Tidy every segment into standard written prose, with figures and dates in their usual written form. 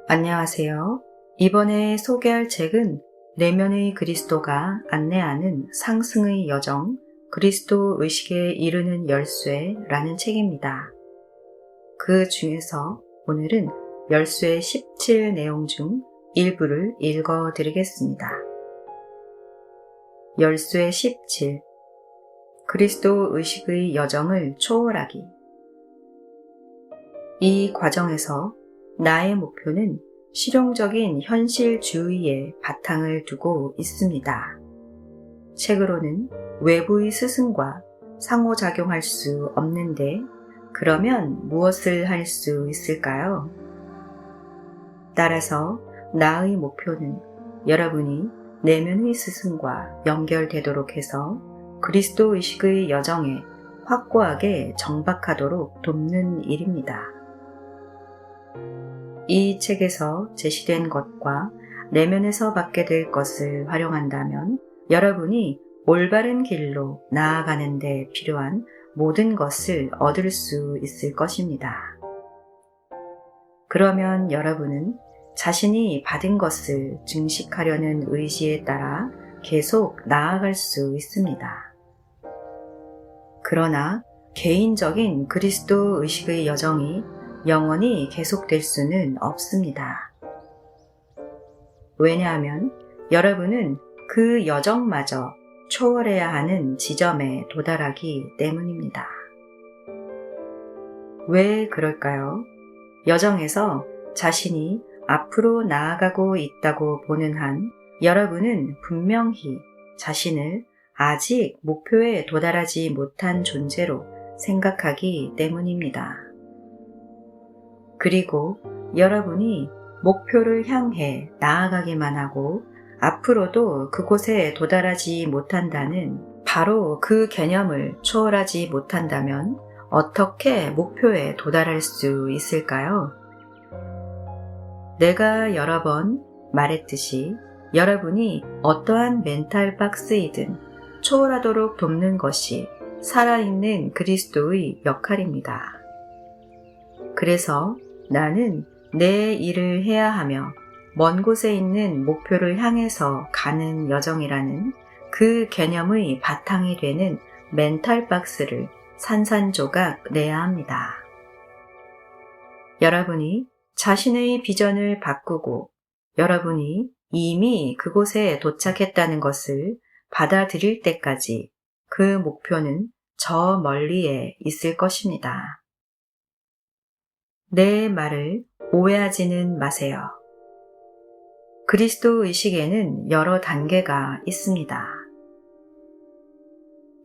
안녕하세요. 이번에 소개할 책은 내면의 그리스도가 안내하는 상승의 여정, 그리스도 의식에 이르는 열쇠라는 책입니다. 그 중에서 오늘은 열쇠 17 내용 중 일부를 읽어 드리겠습니다. 열쇠 17. 그리스도 의식의 여정을 초월하기. 이 과정에서 나의 목표는 실용적인 현실주의에 바탕을 두고 있습니다. 책으로는 외부의 스승과 상호작용할 수 없는데 그러면 무엇을 할 수 있을까요? 따라서 나의 목표는 여러분이 내면의 스승과 연결되도록 해서 그리스도 의식의 여정에 확고하게 정박하도록 돕는 일입니다. 이 책에서 제시된 것과 내면에서 받게 될 것을 활용한다면 여러분이 올바른 길로 나아가는 데 필요한 모든 것을 얻을 수 있을 것입니다. 그러면 여러분은 자신이 받은 것을 증식하려는 의지에 따라 계속 나아갈 수 있습니다. 그러나 개인적인 그리스도 의식의 여정이 영원히 계속될 수는 없습니다. 왜냐하면 여러분은 그 여정마저 초월해야 하는 지점에 도달하기 때문입니다. 왜 그럴까요? 여정에서 자신이 앞으로 나아가고 있다고 보는 한 여러분은 분명히 자신을 아직 목표에 도달하지 못한 존재로 생각하기 때문입니다. 그리고 여러분이 목표를 향해 나아가기만 하고 앞으로도 그곳에 도달하지 못한다는 바로 그 개념을 초월하지 못한다면 어떻게 목표에 도달할 수 있을까요? 내가 여러 번 말했듯이 여러분이 어떠한 멘탈 박스이든 초월하도록 돕는 것이 살아있는 그리스도의 역할입니다. 그래서 나는 내 일을 해야 하며 먼 곳에 있는 목표를 향해서 가는 여정이라는 그 개념의 바탕이 되는 멘탈 박스를 산산조각 내야 합니다. 여러분이 자신의 비전을 바꾸고 여러분이 이미 그곳에 도착했다는 것을 받아들일 때까지 그 목표는 저 멀리에 있을 것입니다. 내 말을 오해하지는 마세요. 그리스도 의식에는 여러 단계가 있습니다.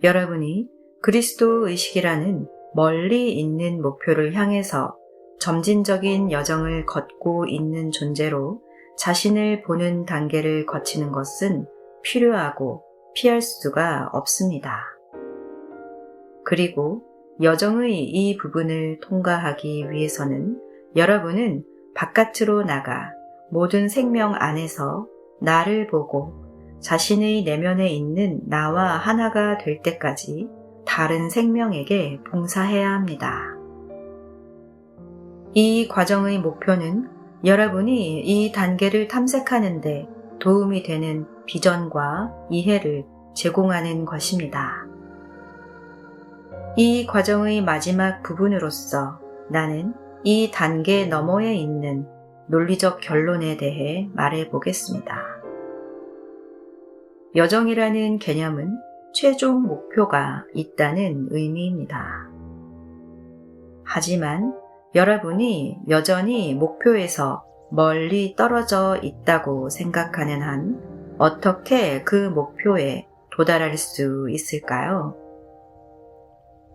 여러분이 그리스도 의식이라는 멀리 있는 목표를 향해서 점진적인 여정을 걷고 있는 존재로 자신을 보는 단계를 거치는 것은 필요하고 피할 수가 없습니다. 그리고 여정의 이 부분을 통과하기 위해서는 여러분은 바깥으로 나가 모든 생명 안에서 나를 보고 자신의 내면에 있는 나와 하나가 될 때까지 다른 생명에게 봉사해야 합니다. 이 과정의 목표는 여러분이 이 단계를 탐색하는데 도움이 되는 비전과 이해를 제공하는 것입니다. 이 과정의 마지막 부분으로서 나는 이 단계 너머에 있는 논리적 결론에 대해 말해 보겠습니다. 여정이라는 개념은 최종 목표가 있다는 의미입니다. 하지만 여러분이 여전히 목표에서 멀리 떨어져 있다고 생각하는 한 어떻게 그 목표에 도달할 수 있을까요?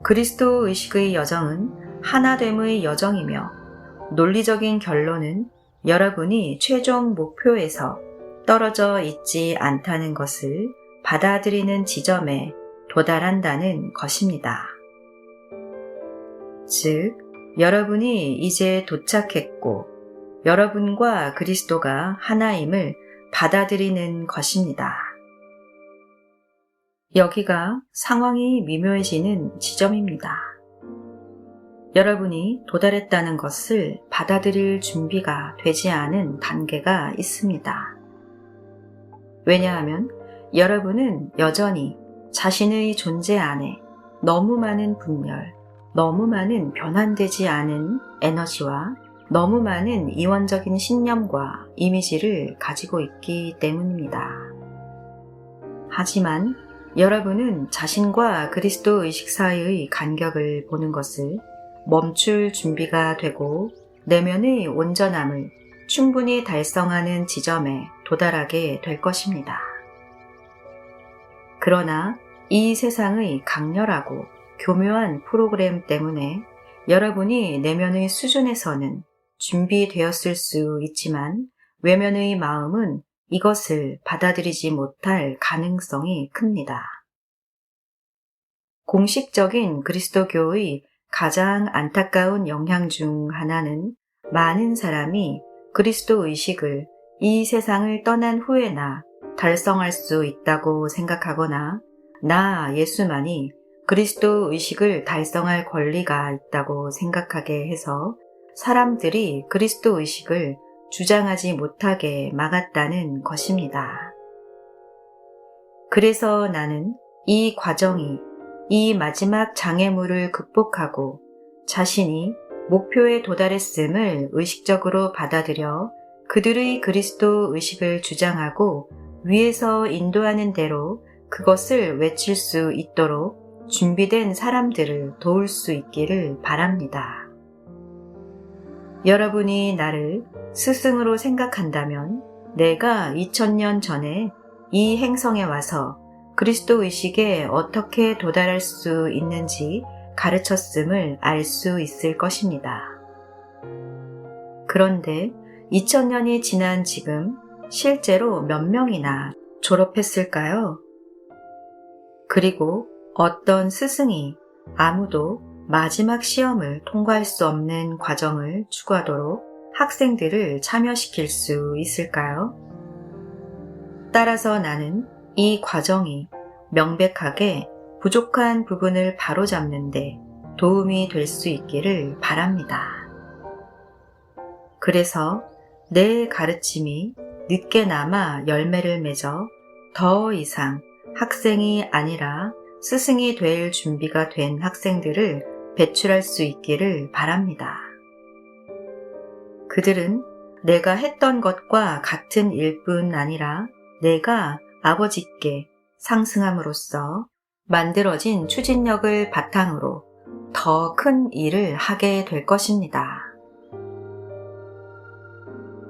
그리스도 의식의 여정은 하나됨의 여정이며 논리적인 결론은 여러분이 최종 목표에서 떨어져 있지 않다는 것을 받아들이는 지점에 도달한다는 것입니다. 즉, 여러분이 이제 도착했고 여러분과 그리스도가 하나임을 받아들이는 것입니다. 여기가 상황이 미묘해지는 지점입니다. 여러분이 도달했다는 것을 받아들일 준비가 되지 않은 단계가 있습니다. 왜냐하면 여러분은 여전히 자신의 존재 안에 너무 많은 분열, 너무 많은 변환되지 않은 에너지와 너무 많은 이원적인 신념과 이미지를 가지고 있기 때문입니다. 하지만 여러분은 자신과 그리스도 의식 사이의 간격을 보는 것을 멈출 준비가 되고 내면의 온전함을 충분히 달성하는 지점에 도달하게 될 것입니다. 그러나 이 세상의 강렬하고 교묘한 프로그램 때문에 여러분이 내면의 수준에서는 준비되었을 수 있지만 외면의 마음은 이것을 받아들이지 못할 가능성이 큽니다. 공식적인 그리스도교의 가장 안타까운 영향 중 하나는 많은 사람이 그리스도 의식을 이 세상을 떠난 후에나 달성할 수 있다고 생각하거나 나 예수만이 그리스도 의식을 달성할 권리가 있다고 생각하게 해서 사람들이 그리스도 의식을 주장하지 못하게 막았다는 것입니다. 그래서 나는 이 과정이 이 마지막 장애물을 극복하고 자신이 목표에 도달했음을 의식적으로 받아들여 그들의 그리스도 의식을 주장하고 위에서 인도하는 대로 그것을 외칠 수 있도록 준비된 사람들을 도울 수 있기를 바랍니다. 여러분이 나를 스승으로 생각한다면 내가 2000년 전에 이 행성에 와서 그리스도 의식에 어떻게 도달할 수 있는지 가르쳤음을 알 수 있을 것입니다. 그런데 2000년이 지난 지금 실제로 몇 명이나 졸업했을까요? 그리고 어떤 스승이 아무도 마지막 시험을 통과할 수 없는 과정을 추구하도록 학생들을 참여시킬 수 있을까요? 따라서 나는 이 과정이 명백하게 부족한 부분을 바로잡는데 도움이 될 수 있기를 바랍니다. 그래서 내 가르침이 늦게나마 열매를 맺어 더 이상 학생이 아니라 스승이 될 준비가 된 학생들을 배출할 수 있기를 바랍니다. 그들은 내가 했던 것과 같은 일뿐 아니라 내가 아버지께 상승함으로써 만들어진 추진력을 바탕으로 더 큰 일을 하게 될 것입니다.